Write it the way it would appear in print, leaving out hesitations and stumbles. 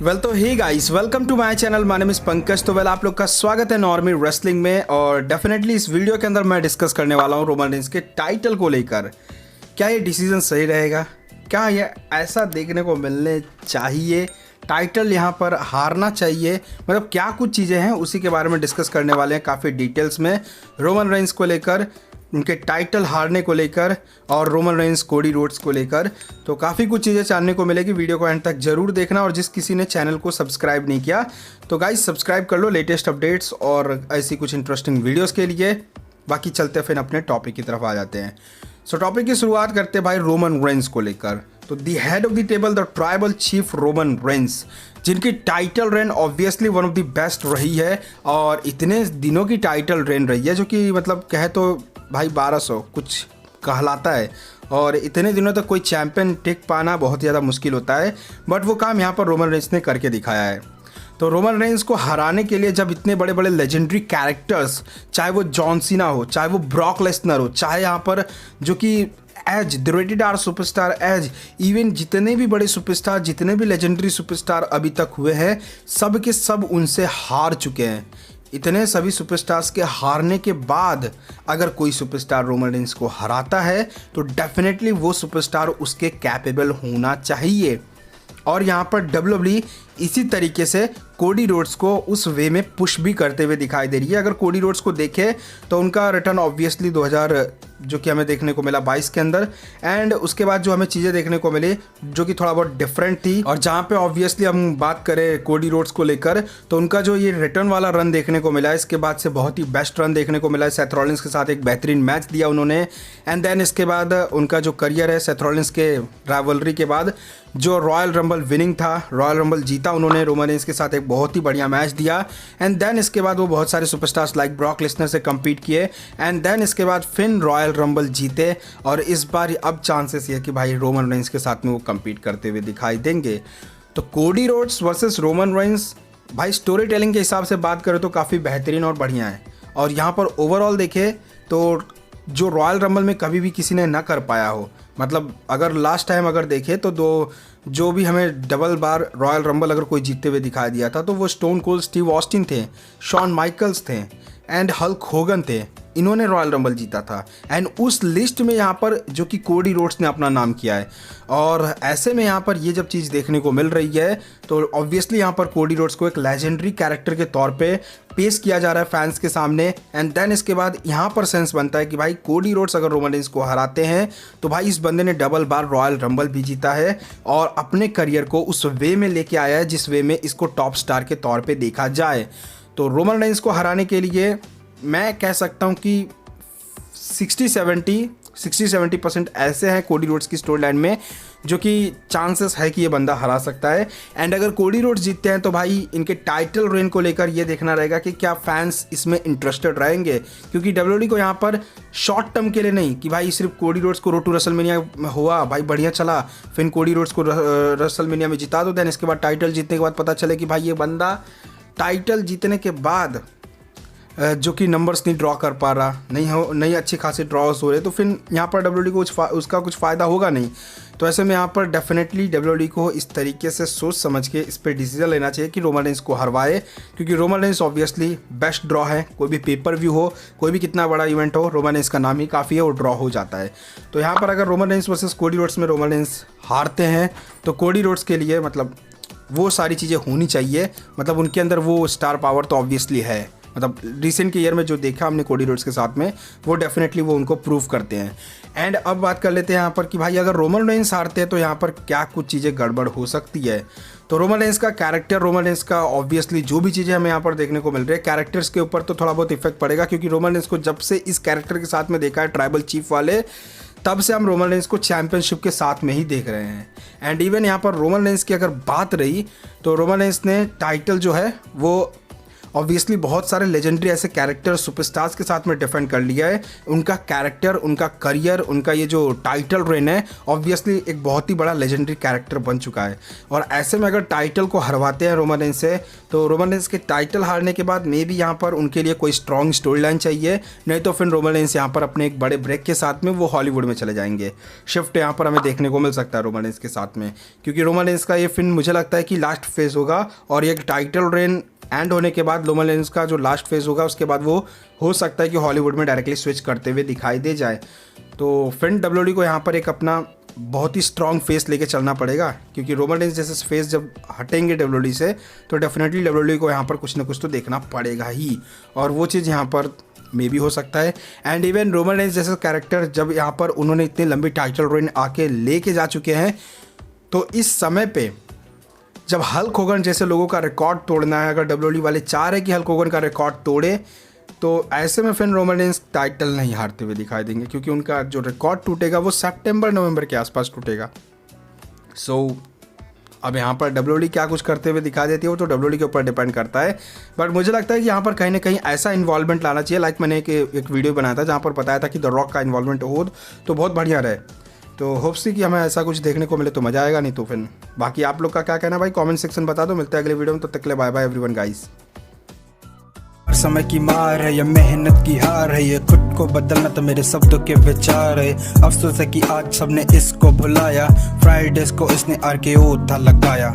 Well तो hey guys, welcome to my channel. My name is Pankaj. तो आप लोग का स्वागत है नॉर्मी रेसलिंग में। और डेफिनेटली इस वीडियो के अंदर मैं डिस्कस करने वाला हूँ रोमन रेंस के टाइटल को लेकर। क्या ये डिसीजन सही रहेगा? क्या ये ऐसा देखने को मिलने चाहिए? टाइटल यहाँ पर हारना चाहिए? मतलब क्या कुछ चीज़ें हैं उसी के बारे में डिस्कस करने वाले हैं काफ़ी डिटेल्स में, रोमन रेंस को लेकर, उनके टाइटल हारने को लेकर और रोमन रेंस कोडी रोड्स को लेकर। तो काफ़ी कुछ चीज़ें जानने को मिलेगी। वीडियो को एंड तक जरूर देखना। और जिस किसी ने चैनल को सब्सक्राइब नहीं किया तो गाइस सब्सक्राइब कर लो लेटेस्ट अपडेट्स और ऐसी कुछ इंटरेस्टिंग वीडियोस के लिए। बाकी चलते फिर अपने टॉपिक की तरफ आ जाते हैं। सो टॉपिक की शुरुआत करते हैं भाई रोमन रेंस को लेकर। तो the head of the table the tribal chief Roman Reigns, जिनकी title reign obviously one of the best रही है और इतने दिनों की टाइटल रेन रही है जो कि मतलब कहे तो भाई 1200 कुछ कहलाता है। और इतने दिनों तक कोई चैंपियन टिक पाना बहुत ज़्यादा मुश्किल होता है, बट वो काम यहाँ पर रोमन रेंस ने करके दिखाया है। तो रोमन रेंस को हराने के लिए जब इतने बड़े बड़े लेजेंडरी कैरेक्टर्स, चाहे वो जॉन सीना हो, चाहे वो ब्रॉक लेसनर हो, चाहे यहाँ पर जो कि as the rated are superstar as, even जितने भी बड़े सुपरस्टार, जितने भी लेजेंडरी सुपरस्टार अभी तक हुए हैं, सब के सब उनसे हार चुके हैं। इतने सभी सुपरस्टार्स के हारने के बाद अगर कोई सुपरस्टार रोमन रेंस को हराता है तो डेफिनेटली वो सुपरस्टार उसके कैपेबल होना चाहिए। और यहाँ पर WWE इसी तरीके से कोडी रोड्स को उस वे में पुश भी करते हुए दिखाई दे रही है। अगर कोडी रोड्स को देखें तो उनका रिटर्न ऑब्वियसली 2000 जो कि हमें देखने को मिला 22 के अंदर, एंड उसके बाद जो हमें चीज़ें देखने को मिली जो कि थोड़ा बहुत डिफरेंट थी। और जहाँ पे ऑब्वियसली हम बात करें कोडी रोड्स को लेकर तो उनका जो ये रिटर्न वाला रन देखने को मिला, इसके बाद से बहुत ही बेस्ट रन देखने को मिला है। सेथ रॉलिंस के साथ एक बेहतरीन मैच दिया उन्होंने, एंड देन इसके बाद उनका जो करियर है सेथ रॉलिंस के राइवलरी के बाद जो रॉयल रंबल विनिंग था, रॉयल रंबल जीता उन्होंने रोमन रेंस के साथ, एक बहुत ही बढ़िया मैच दिया। एंड देन इसके बाद वो बहुत सारे सुपरस्टार्स लाइक ब्रॉक लेसनर से कम्पीट किए, एंड देन इसके बाद फिन रॉयल रंबल जीते। और इस बार अब चांसेस ये कि भाई रोमन रेंस के साथ में वो कम्पीट करते हुए दिखाई देंगे। तो Cody Rhodes versus Roman Reigns, भाई स्टोरी टेलिंग के हिसाब से बात करें तो काफ़ी बेहतरीन और बढ़िया है। और यहाँ पर ओवरऑल देखें तो जो रॉयल रंबल में कभी भी किसी ने ना कर पाया हो, मतलब अगर लास्ट टाइम अगर देखें तो जो भी हमें डबल बार रॉयल रंबल अगर कोई जीतते हुए दिखाई दिया था तो वो स्टोन कोल्ड स्टीव ऑस्टिन थे, शॉन माइकल्स थे एंड हल्क होगन थे। इन्होंने रॉयल रंबल जीता था। एंड उस लिस्ट में यहाँ पर जो कि कोडी रोड्स ने अपना नाम किया है। और ऐसे में यहाँ पर ये जब चीज़ देखने को मिल रही है तो ऑब्वियसली यहाँ पर कोडी रोड्स को एक लेजेंडरी कैरेक्टर के तौर पे पेश किया जा रहा है फैंस के सामने। एंड देन इसके बाद यहाँ पर सेंस बनता है कि भाई कोडी रोड्स अगर रोमन रेंस को हराते हैं तो भाई इस बंदे ने डबल बार रॉयल रंबल भी जीता है और अपने करियर को उस वे में लेके आया है जिस वे में इसको टॉप स्टार के तौर पे देखा जाए। तो रोमन रेंस को हराने के लिए मैं कह सकता हूँ कि 60-70% ऐसे हैं कोडी रोड्स की स्टोरी लाइन में जो कि चांसेस है कि ये बंदा हरा सकता है। एंड अगर कोडी रोड्स जीतते हैं तो भाई इनके टाइटल रेन को लेकर ये देखना रहेगा कि क्या फैंस इसमें इंटरेस्टेड रहेंगे, क्योंकि WWE को यहाँ पर शॉर्ट टर्म के लिए नहीं कि भाई सिर्फ कोडी रोड्स को रोड टू रेसलमेनिया हुआ, भाई बढ़िया चला, फिर कोडी रोड्स को रेसलमेनिया में जिता दो, देन इसके बाद टाइटल जीतने के बाद पता चले कि भाई ये बंदा टाइटल जीतने के बाद जो कि नंबर्स नहीं ड्रॉ कर पा रहा, नहीं अच्छी खासी ड्रॉस हो रहे, तो फिर यहाँ पर WWE को उसका कुछ फ़ायदा होगा नहीं। तो ऐसे में यहाँ पर डेफिनेटली WWE को इस तरीके से सोच समझ के इस पर डिसीजन लेना चाहिए कि रोमन रेंस को हरवाए, क्योंकि Roman Reigns obviously best draw है। कोई भी पेपर व्यू हो, कोई भी कितना बड़ा इवेंट हो, रोमन रेंस का नाम ही काफ़ी है, वो ड्रॉ हो जाता है। तो यहाँ पर अगर Roman Reigns versus Cody Rhodes में रोमन रेंस हारते हैं तो कोडी रोड्स के लिए मतलब वो सारी चीज़ें होनी चाहिए, मतलब उनके अंदर वो स्टार पावर तो ऑब्वियसली है। मतलब रिसेंट के ईयर में जो देखा हमने कोडी रोड्स के साथ में वो डेफिनेटली वो उनको प्रूव करते हैं। एंड अब बात कर लेते हैं यहाँ पर कि भाई अगर रोमन रेंस हारते हैं तो यहाँ पर क्या कुछ चीज़ें गड़बड़ हो सकती है। तो रोमन रेंस का कैरेक्टर, रोमन रेंस का ऑब्वियसली जो भी चीज़ें हमें यहाँ पर देखने को मिल रही है कैरेक्टर्स के ऊपर तो थोड़ा बहुत इफेक्ट पड़ेगा, क्योंकि रोमन रेंस को जब से इस कैरेक्टर के साथ में देखा है ट्राइबल चीफ वाले, तब से हम रोमन रेंस को चैंपियनशिप के साथ में ही देख रहे हैं। एंड इवन यहाँ पर रोमन रेंस की अगर बात रही तो रोमन रेंस ने टाइटल जो है वो ऑब्वियसली बहुत सारे लेजेंडरी ऐसे कैरेक्टर सुपरस्टार्स के साथ में डिफेंड कर लिया है। उनका कैरेक्टर, उनका करियर, उनका ये जो टाइटल रेन है ऑब्वियसली एक बहुत ही बड़ा लेजेंडरी कैरेक्टर बन चुका है। और ऐसे में अगर टाइटल को हरवाते हैं रोमन रेंस से, तो रोमन रेंस के टाइटल हारने के बाद मे बी यहाँ पर उनके लिए कोई स्ट्रॉन्ग स्टोरी लाइन चाहिए, नहीं तो फिर रोमन रेंस यहाँ पर अपने एक बड़े ब्रेक के साथ में वो हॉलीवुड में चले जाएंगे। शिफ्ट यहाँ पर हमें देखने को मिल सकता है रोमन रेंस के साथ में, क्योंकि रोमन रेंस का ये फिल्म मुझे लगता है कि लास्ट फेज होगा और ये टाइटल रेन एंड होने के बाद रोमन रेंस का जो लास्ट फेज होगा उसके बाद वो हो सकता है कि हॉलीवुड में डायरेक्टली स्विच करते हुए दिखाई दे जाए। तो फिर डब्ल्यूडब्ल्यूई को यहाँ पर एक अपना बहुत ही स्ट्रॉन्ग फेस लेके चलना पड़ेगा, क्योंकि रोमन रेंस जैसे फेस जब हटेंगे डब्ल्यूडब्ल्यूई से तो डेफिनेटली डब्ल्यूडब्ल्यूई को यहाँ पर कुछ ना कुछ तो देखना पड़ेगा ही, और वो चीज़ यहाँ पर मे भी हो सकता है। एंड इवन रोमन रेंस जैसे कैरेक्टर जब यहाँ पर उन्होंने इतनी लंबी टाइटल रेन आके लेके जा चुके हैं, तो इस समय पे जब हल्क होगन जैसे लोगों का रिकॉर्ड तोड़ना है, अगर डब्ल्यूडब्ल्यूई वाले चाह रहे कि हल्क होगन का रिकॉर्ड तोड़े, तो ऐसे में फिर रोमन रेंस टाइटल नहीं हारते हुए दिखाई देंगे, क्योंकि उनका जो रिकॉर्ड टूटेगा वो सितंबर-नवंबर के आसपास टूटेगा। अब यहाँ पर डब्ल्यूडब्ल्यूई क्या कुछ करते हुए दिखा देती है वो तो डब्ल्यूडब्ल्यूई के ऊपर डिपेंड करता है। बट मुझे लगता है कि यहाँ पर कहीं ना कहीं ऐसा इन्वॉल्वमेंट लाना चाहिए, लाइक मैंने एक वीडियो बनाया था जहाँ पर बताया था कि द रॉक का इन्वॉल्वमेंट हो तो बहुत बढ़िया रहे। तो होप्स कि हमें ऐसा कुछ देखने को मिले तो मज़ा आएगा, नहीं तो फिर बाकी आप लोग का क्या कहना भाई कमेंट सेक्शन बता दो। मिलते हैं अगले वीडियो में, तब तक के लिए बाय बाय एवरीवन गाइस। समय की मार है, ये मेहनत की हार है, ये खुद को बदलना तो मेरे शब्दों के विचार है। अफसोस है कि आज सबने इसको भुलाया, फ्राइडेज को इसने RKO था लगाया।